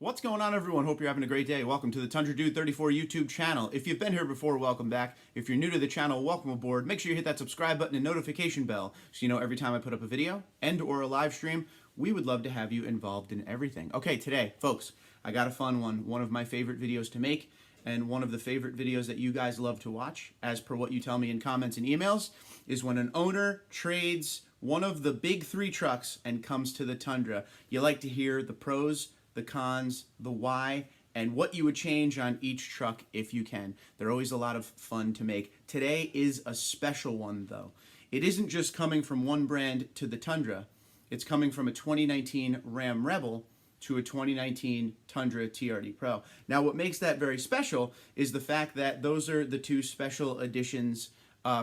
What's going on, everyone? Hope you're having a great day. Welcome to the Tundra TRD Pro YouTube channel. If you've been here before, welcome back. If you're new to the channel, welcome aboard. Make sure you hit that subscribe button and notification bell so you know every time I put up a video and or a live stream. We would love to have you involved in everything. Okay, today, folks, I got a fun one of my favorite videos to make and one of the favorite videos that you guys love to watch, as per what you tell me in comments and emails, is when an owner trades one of the big three trucks and comes to the Tundra. You like to hear the pros, the cons, the why, and what you would change on each truck if you can. They're always a lot of fun to make. Today is a special one, though. It isn't just coming from one brand to the Tundra. It's coming from a 2019 Ram Rebel to a 2019 Tundra TRD Pro. Now, what makes that very special is the fact that those are the two special editions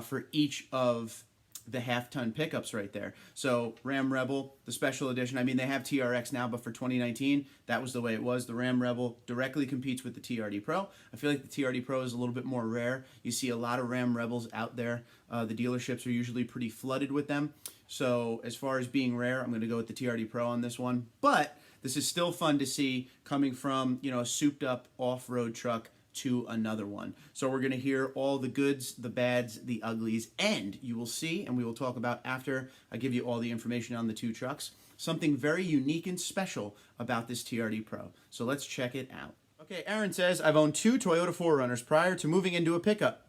for each of the half-ton pickups right there. So Ram Rebel, the special edition, I mean, they have TRX now, but for 2019, that was the way it was. The Ram Rebel directly competes with the TRD Pro. I feel like the TRD Pro is a little bit more rare. You see a lot of Ram Rebels out there. The dealerships are usually pretty flooded with them. So as far as being rare, I'm going to go with the TRD Pro on this one. But this is still fun to see coming from, you know, a souped-up off-road truck to another one. So we're going to hear all the goods, the bads, the uglies, and you will see, and we will talk about after I give you all the information on the two trucks, something very unique and special about this TRD Pro. So let's check it out. Okay, Aaron says, I've owned two Toyota 4Runners prior to moving into a pickup.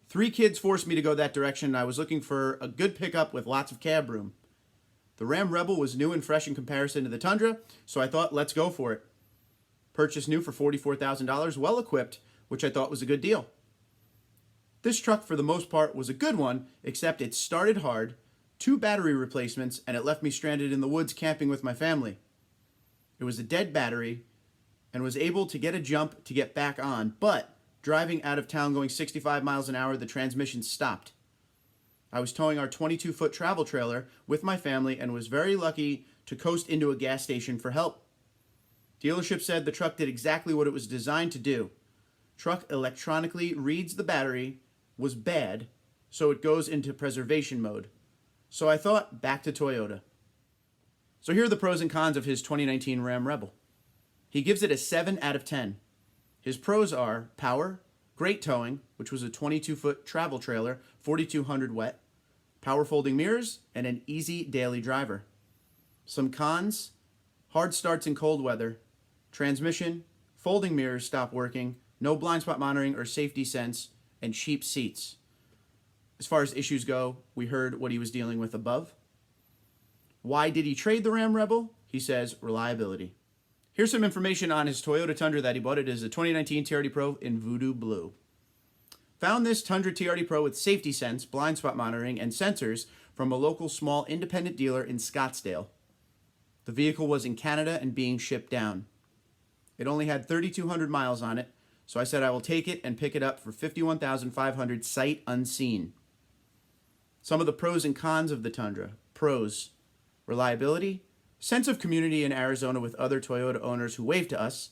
3 kids forced me to go that direction, and I was looking for a good pickup with lots of cab room. The Ram Rebel was new and fresh in comparison to the Tundra, so I thought, let's go for it. Purchased new for $44,000, well equipped, which I thought was a good deal. This truck, for the most part, was a good one, except it started hard, 2 battery replacements, and it left me stranded in the woods camping with my family. It was a dead battery and was able to get a jump to get back on, but driving out of town going 65 miles an hour, the transmission stopped. I was towing our 22-foot travel trailer with my family and was very lucky to coast into a gas station for help. Dealership said the truck did exactly what it was designed to do. Truck electronically reads the battery, was bad, so it goes into preservation mode. So I thought, back to Toyota. So here are the pros and cons of his 2019 Ram Rebel. He gives it a 7 out of 10. His pros are power, great towing, which was a 22-foot travel trailer, 4,200 wet, power folding mirrors, and an easy daily driver. Some cons: hard starts in cold weather, transmission, folding mirrors stop working, no blind spot monitoring or safety sense, and cheap seats. As far as issues go, we heard what he was dealing with above. Why did he trade the Ram Rebel? He says reliability. Here's some information on his Toyota Tundra that he bought. It is a 2019 TRD Pro in Voodoo Blue. Found this Tundra TRD Pro with safety sense, blind spot monitoring, and sensors from a local small independent dealer in Scottsdale. The vehicle was in Canada and being shipped down. It only had 3,200 miles on it, so I said I will take it and pick it up for $51,500 sight unseen. Some of the pros and cons of the Tundra. Pros: reliability, sense of community in Arizona with other Toyota owners who wave to us.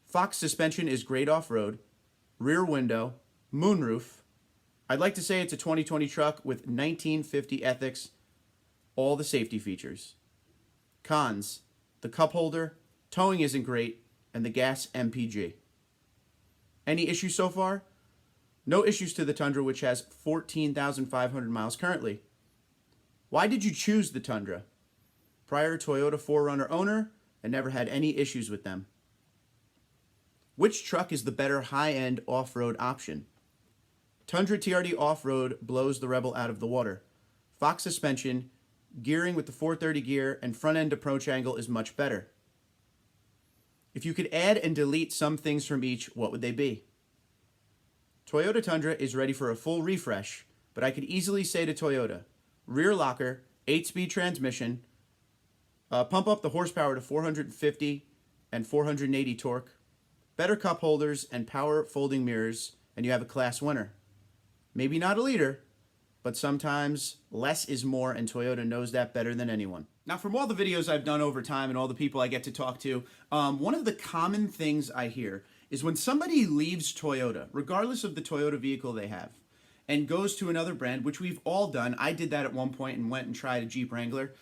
Fox suspension is great off-road. Rear window, moonroof. I'd like to say it's a 2020 truck with 1950 ethics, all the safety features. Cons: the cup holder, towing isn't great, and the gas MPG. Any issues so far? No issues to the Tundra, which has 14,500 miles currently. Why did you choose the Tundra? Prior Toyota 4Runner owner and never had any issues with them. Which truck is the better high-end off-road option? Tundra TRD Off-Road blows the Rebel out of the water. Fox suspension, gearing with the 430 gear, and front-end approach angle is much better. If you could add and delete some things from each, what would they be? Toyota Tundra is ready for a full refresh, but I could easily say to Toyota, rear locker, 8-speed transmission, pump up the horsepower to 450 and 480 torque, better cup holders and power folding mirrors, and you have a class winner. Maybe not a leader, but sometimes less is more, and Toyota knows that better than anyone. Now, from all the videos I've done over time and all the people I get to talk to, one of the common things I hear is when somebody leaves Toyota, regardless of the Toyota vehicle they have, and goes to another brand, which we've all done. I did that at one point and went and tried a Jeep Wrangler,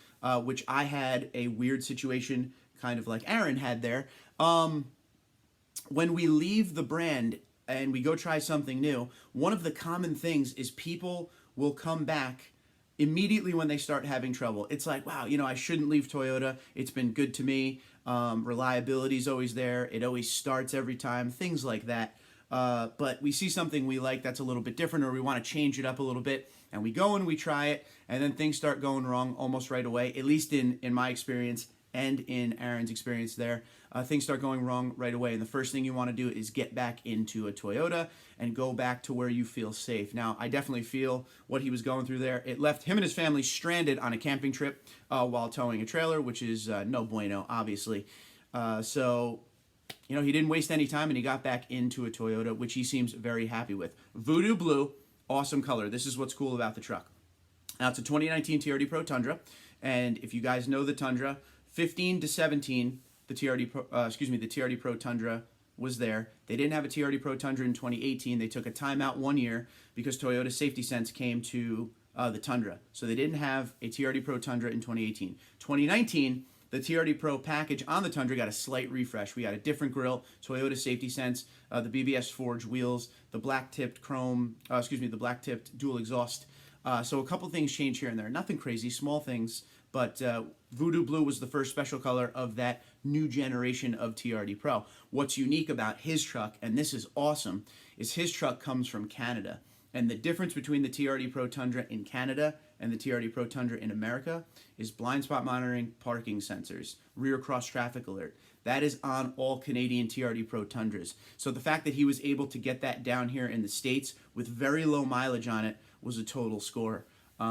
which I had a weird situation kind of like Aaron had there. When we leave the brand and we go try something new, one of the common things is people will come back immediately when they start having trouble. It's like, wow, I shouldn't leave Toyota. It's been good to me. Reliability is always there. It always starts every time, things like that. But we see something we like that's a little bit different, or we want to change it up a little bit, and we go and we try it, and then things start going wrong almost right away, at least in my experience and in Aaron's experience there. Things start going wrong right away, and the first thing you want to do is get back into a Toyota and go back to where you feel safe. Now, I definitely feel what he was going through there. It left him and his family stranded on a camping trip while towing a trailer, which is no bueno, obviously. So he didn't waste any time, and he got back into a Toyota, which he seems very happy with. Voodoo Blue, awesome color. This is what's cool about the truck. Now, it's a 2019 TRD Pro Tundra, and if you guys know the Tundra, 15 to 17, the TRD Pro Tundra was there. They didn't have a TRD Pro Tundra in 2018. They took a timeout 1 year because Toyota Safety Sense came to the Tundra. So they didn't have a TRD Pro Tundra in 2018. 2019, the TRD Pro package on the Tundra got a slight refresh. We got a different grille, Toyota Safety Sense, the BBS Forge wheels, the black-tipped the black-tipped dual exhaust. So a couple things changed here and there. Nothing crazy, small things, but Voodoo Blue was the first special color of that new generation of TRD Pro. What's unique about his truck, and this is awesome, is his truck comes from Canada. And the difference between the TRD Pro Tundra in Canada and the TRD Pro Tundra in America is blind spot monitoring, parking sensors, rear cross traffic alert. That is on all Canadian TRD Pro Tundras. So the fact that he was able to get that down here in the States with very low mileage on it was a total score.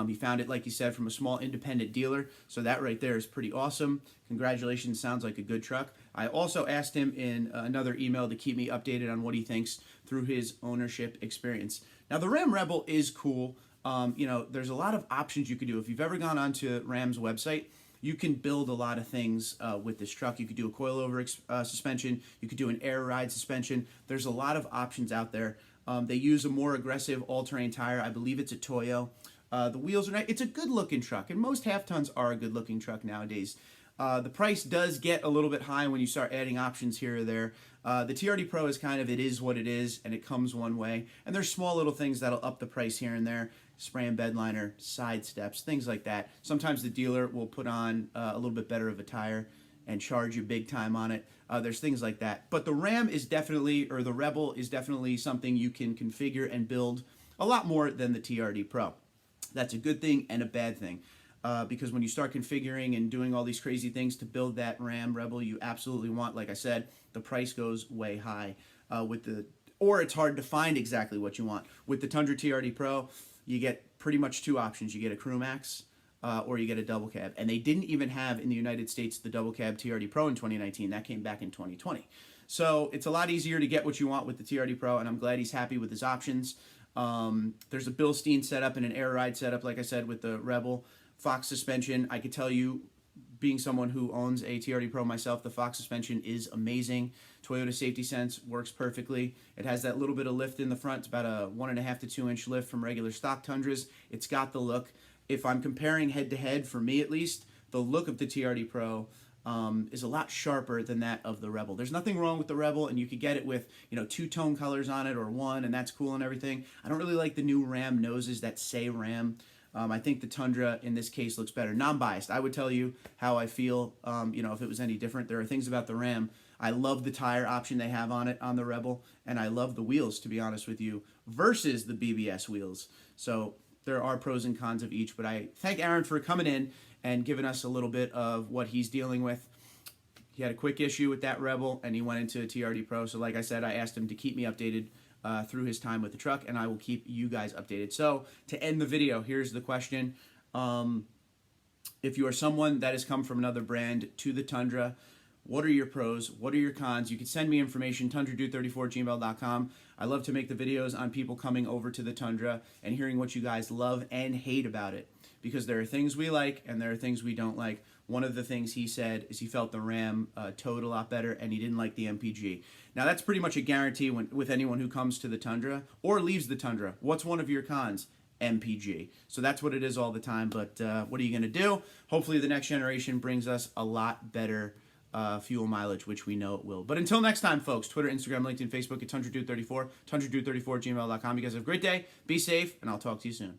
He found it, like you said, from a small independent dealer. So that right there is pretty awesome. Congratulations, sounds like a good truck. I also asked him in another email to keep me updated on what he thinks through his ownership experience. Now, the Ram Rebel is cool. There's a lot of options you could do. If you've ever gone onto Ram's website, you can build a lot of things with this truck. You could do a coilover suspension. You could do an air ride suspension. There's a lot of options out there. They use a more aggressive all-terrain tire. I believe it's a Toyo. The wheels are nice. It's a good-looking truck, and most half-tons are a good-looking truck nowadays. The price does get a little bit high when you start adding options here or there. The TRD Pro is kind of, it is what it is, and it comes one way. And there's small little things that'll up the price here and there. Spray and bed liner, side steps, things like that. Sometimes the dealer will put on a little bit better of a tire and charge you big time on it. There's things like that. But the Ram is definitely, or the Rebel is definitely something you can configure and build a lot more than the TRD Pro. That's a good thing and a bad thing. Because when you start configuring and doing all these crazy things to build that Ram Rebel you absolutely want, like I said, the price goes way high. Or it's hard to find exactly what you want. With the Tundra TRD Pro, you get pretty much two options. You get a Crew Max or you get a double cab. And they didn't even have in the United States the double cab TRD Pro in 2019. That came back in 2020. So it's a lot easier to get what you want with the TRD Pro, and I'm glad he's happy with his options. There's a Bilstein setup and an air ride setup, like I said, with the Rebel. Fox suspension, I could tell you, being someone who owns a TRD Pro myself, the Fox suspension is amazing. Toyota Safety Sense works perfectly. It has that little bit of lift in the front. It's about a 1.5 to 2 inch lift from regular stock Tundras. It's got the look. If I'm comparing head to head, for me at least, the look of the TRD Pro is a lot sharper than that of the Rebel. There's nothing wrong with the Rebel, and you could get it with, two-tone colors on it or one, and that's cool and everything. I don't really like the new Ram noses that say Ram. I think the Tundra in this case looks better. Non-biased. I would tell you how I feel, if it was any different. There are things about the Ram. I love the tire option they have on it on the Rebel, and I love the wheels, to be honest with you, versus the BBS wheels. So there are pros and cons of each, but I thank Aaron for coming in and giving us a little bit of what he's dealing with. He had a quick issue with that Rebel, and he went into a TRD Pro. So like I said, I asked him to keep me updated through his time with the truck, and I will keep you guys updated. So to end the video, here's the question. If you are someone that has come from another brand to the Tundra, what are your pros? What are your cons? You can send me information, tundradude34@gmail.com. I love to make the videos on people coming over to the Tundra and hearing what you guys love and hate about it, because there are things we like and there are things we don't like. One of the things he said is he felt the Ram towed a lot better, and he didn't like the MPG. Now, that's pretty much a guarantee with anyone who comes to the Tundra or leaves the Tundra. What's one of your cons? MPG. So that's what it is all the time, but what are you going to do? Hopefully the next generation brings us a lot better fuel mileage, which we know it will. But until next time, folks, Twitter, Instagram, LinkedIn, Facebook at TundraDude34, TundraDude34 at gmail.com. You guys have a great day. Be safe, and I'll talk to you soon.